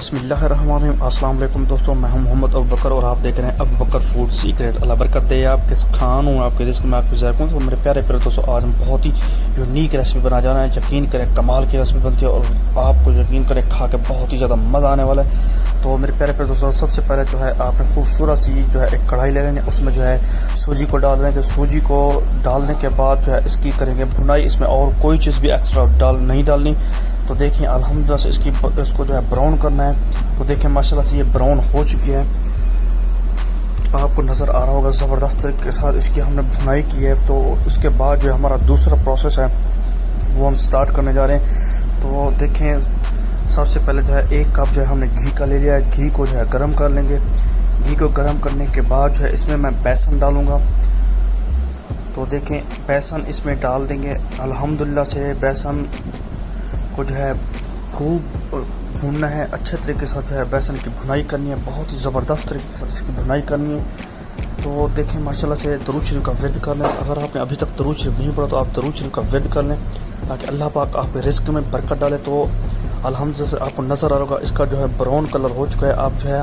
बिस्मिल्लाहिर्रहमानिर्रहीम। अस्सलाम वालेकुम दोस्तों, मैं हूं मोहम्मद अबू बकर और आप देख रहे हैं अबू बकर फूड सीक्रेट। अल्लाह बरकत दे आपके खान हूँ, आपके रिस्क में आपके ज़ायक़ों। तो मेरे प्यारे प्यारे दोस्तों, आज हम बहुत ही यूनिक रेसिपी बना जा रहे हैं। यकीन करें कमाल की रेसिपी बनती है और आपको यकीन करें खा के बहुत ही ज़्यादा मज़ा आने वाला है। तो मेरे प्यारे प्यारे दोस्तों, सबसे पहले जो है आपने खूबसूरत सी जो है एक कढ़ाई ले लेंगे, उसमें जो है सूजी को डाल देंगे। सूजी को डालने के बाद जो है इसकी करेंगे भुनाई, इसमें और कोई चीज़ भी एक्स्ट्रा नहीं डालनी। तो देखिए अल्हम्दुलिल्लाह से इसको जो है ब्राउन करना है। तो देखिए माशाल्लाह से ये ब्राउन हो चुकी है, आपको नज़र आ रहा होगा। ज़बरदस्त के साथ इसकी हमने भुनाई की है। तो उसके बाद जो हमारा दूसरा प्रोसेस है वो हम स्टार्ट करने जा रहे हैं। तो देखें सबसे पहले जो है 1 कप जो है हमने घी का ले लिया है। घी को जो है गर्म कर लेंगे। घी को गर्म करने के बाद जो है इसमें मैं बेसन डालूँगा। तो देखें बेसन इसमें डाल देंगे। अल्हम्दुलिल्लाह से बेसन को जो है खूब भूनना है, अच्छे तरीके से जो है बेसन की भुनाई करनी है, बहुत ही ज़बरदस्त तरीके के साथ इसकी भुनाई करनी है। तो देखें माशाल्लाह से दरूद शरीफ का विर्द कर लें। अगर आपने अभी तक दरूद शरीफ नहीं पढ़ा तो आप दरूद शरीफ का विर्द कर लें, ताकि अल्लाह पाक आपके रिस्क में बरकत डाले। तो अल्हम्दुलिल्लाह से आपको नज़र आ रहा होगा इसका जो है ब्राउन कलर हो चुका है। आप जो है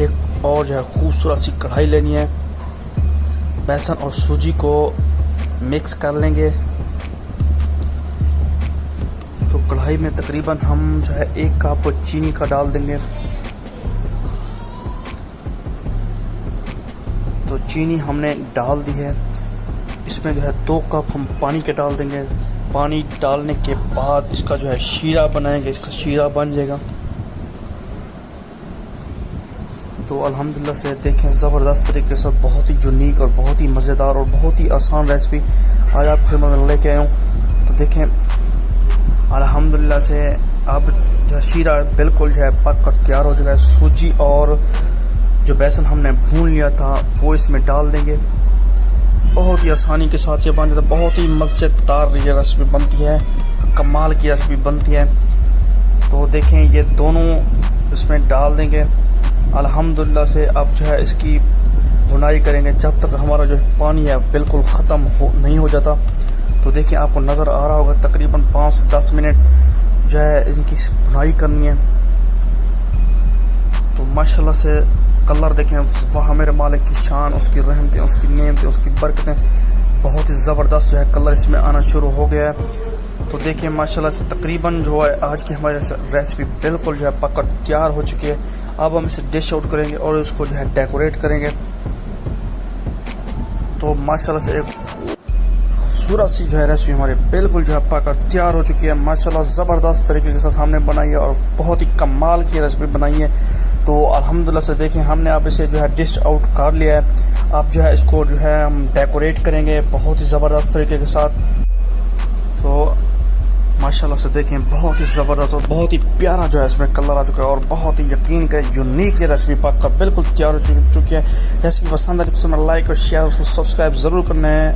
एक और जो है खूबसूरत सी कढ़ाई लेनी है, बेसन और सूजी को मिक्स कर लेंगे। तो कढ़ाई में तकरीबन हम जो है 1 कप चीनी का डाल देंगे। तो चीनी हमने डाल दी है। इसमें जो है 2 कप हम पानी के डाल देंगे। पानी डालने के बाद इसका जो है शीरा बनाएंगे, इसका शीरा बन जाएगा। तो अल्हम्दुलिल्लाह से देखें ज़बरदस्त तरीके से बहुत ही यूनिक और बहुत ही मज़ेदार और बहुत ही आसान रेसिपी आज आपके मैं लेके आया हूँ। तो देखें अल्हम्दुलिल्लाह से अब जो शीरा बिल्कुल जो है पक कर तैयार हो जाएगा। सूजी और जो बेसन हमने भून लिया था वो इसमें डाल देंगे। बहुत ही आसानी के साथ ये बन जाता है, बहुत ही मज़ेदार ये रेसिपी बनती है, कमाल की रेसिपी बनती है। तो देखें ये दोनों इसमें डाल देंगे। अल्हम्दुलिल्लाह से अब जो है इसकी भुनाई करेंगे जब तक हमारा जो पानी है बिल्कुल ख़त्म नहीं हो जाता। तो देखिए आपको नज़र आ रहा होगा तकरीबन 5 से 10 मिनट जो है इनकी भुनाई करनी है। तो माशाल्लाह से कलर देखें, वहाँ मेरे मालिक की शान, उसकी रहमतें, उसकी नेमतें, उसकी बरकतें, बहुत ही ज़बरदस्त जो है कलर इसमें आना शुरू हो गया है। तो देखिए माशाल्लाह से तकरीबन जो है आज की हमारी रेसिपी बिल्कुल जो है पककर तैयार हो चुकी है। अब हम इसे डिश आउट करेंगे और इसको जो है डेकोरेट करेंगे। तो माशाल्लाह से एक खूबसूरत सी जो है रेसिपी हमारी बिल्कुल जो है पककर तैयार हो चुकी है। माशाल्लाह ज़बरदस्त तरीके के साथ हमने बनाई है और बहुत ही कमाल की रेसिपी बनाई है। तो अल्हम्दुलिल्लाह से देखें हमने अब इसे जो है डिश आउट कर लिया है। अब जो है इसको जो है हम डेकोरेट करेंगे बहुत ही ज़बरदस्त तरीके के साथ। तो माशाल्लाह से देखें बहुत ही ज़बरदस्त और बहुत ही प्यारा जो है इसमें कलर आ चुका है और बहुत ही यकीन करें यूनिक ये रेसिपी पक कर बिल्कुल तैयार हो चुकी है। रेसिपी पसंद आई तो लाइक और शेयर और सब्सक्राइब ज़रूर करना है।